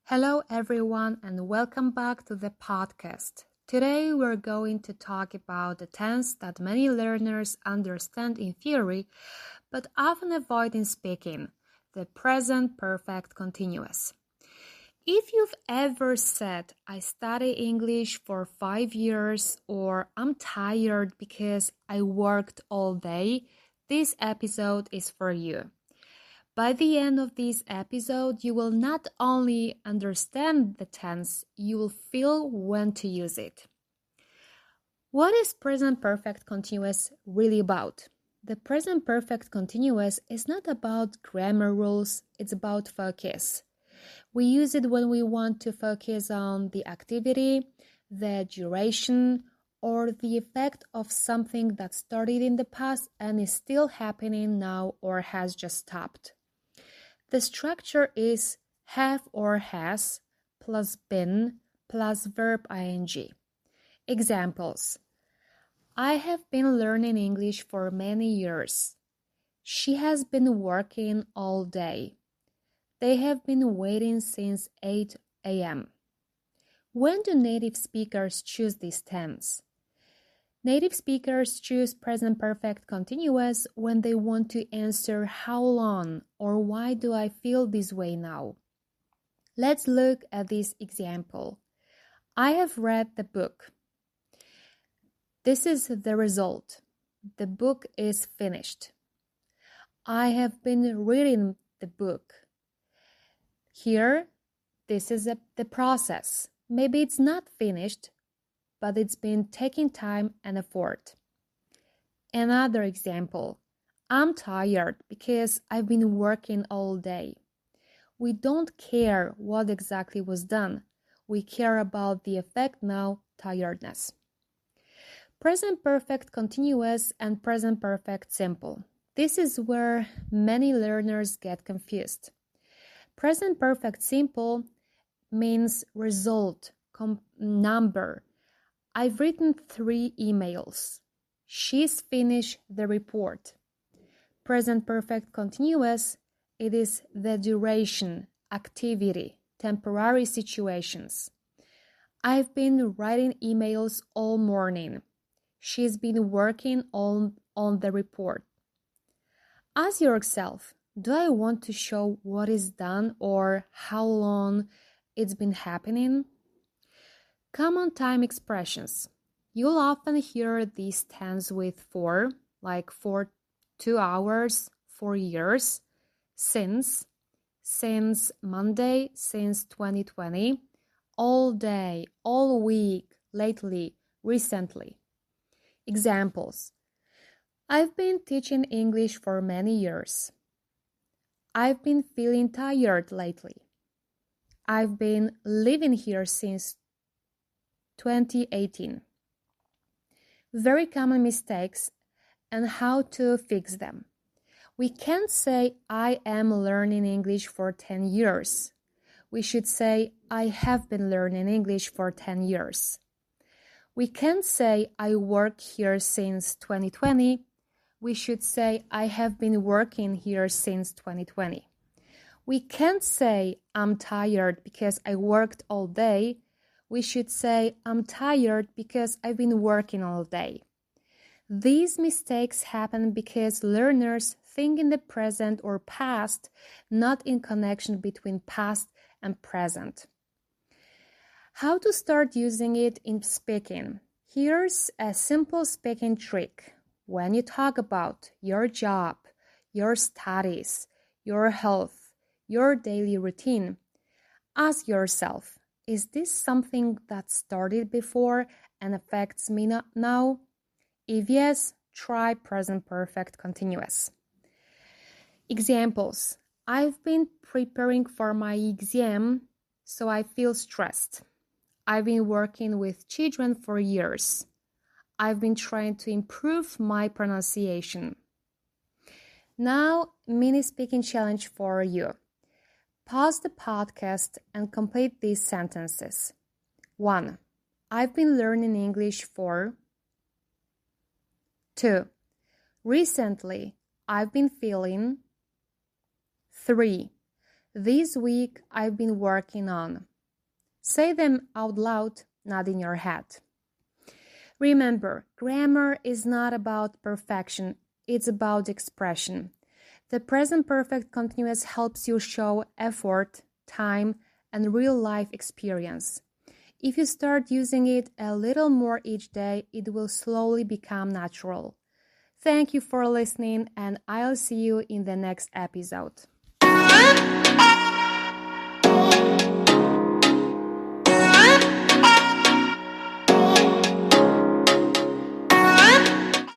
Hello everyone and welcome back to the podcast. Today we're going to talk about the tense that many learners understand in theory but often avoid in speaking, the present perfect continuous. If you've ever said, I study English for 5 years or I'm tired because I worked all day, this episode is for you. By the end of this episode, you will not only understand the tense, you will feel when to use it. What is present perfect continuous really about? The present perfect continuous is not about grammar rules, it's about focus. We use it when we want to focus on the activity, the duration, or the effect of something that started in the past and is still happening now or has just stopped. The structure is have or has plus been plus verb ing. Examples. I have been learning English for many years. She has been working all day. They have been waiting since 8 a.m. When do native speakers choose this tense? Native speakers choose present perfect continuous when they want to answer how long or why do I feel this way now. Let's look at this example. I have read the book. This is the result. The book is finished. I have been reading the book. Here, this is the process. Maybe it's not finished, but it's been taking time and effort. Another example, I'm tired because I've been working all day. We don't care what exactly was done. We care about the effect now, tiredness. Present perfect continuous and present perfect simple. This is where many learners get confused. Present perfect simple means result, number. I've written 3 emails. She's finished the report. Present perfect continuous, it is the duration, activity, temporary situations. I've been writing emails all morning. She's been working on the report. Ask yourself, do I want to show what is done or how long it's been happening? Common time expressions. You'll often hear these tense with for, like for 2 hours, 4 years, since Monday, since 2020, all day, all week, lately, recently. Examples. I've been teaching English for many years. I've been feeling tired lately. I've been living here since 2018. Very common mistakes and how to fix them. We can't say I am learning English for 10 years. We should say I have been learning English for 10 years. We can't say I work here since 2020. We should say I have been working here since 2020. We can't say I'm tired because I worked all day. We should say, I'm tired because I've been working all day. These mistakes happen because learners think in the present or past, not in connection between past and present. How to start using it in speaking? Here's a simple speaking trick. When you talk about your job, your studies, your health, your daily routine, ask yourself, is this something that started before and affects me now? If yes, try present perfect continuous. Examples. I've been preparing for my exam, so I feel stressed. I've been working with children for years. I've been trying to improve my pronunciation. Now, mini speaking challenge for you. Pause the podcast and complete these sentences. 1. I've been learning English for. 2. Recently, I've been feeling. 3. This week I've been working on. Say them out loud, not in your head. Remember, grammar is not about perfection, it's about expression. The present perfect continuous helps you show effort, time, and real-life experience. If you start using it a little more each day, it will slowly become natural. Thank you for listening, and I'll see you in the next episode.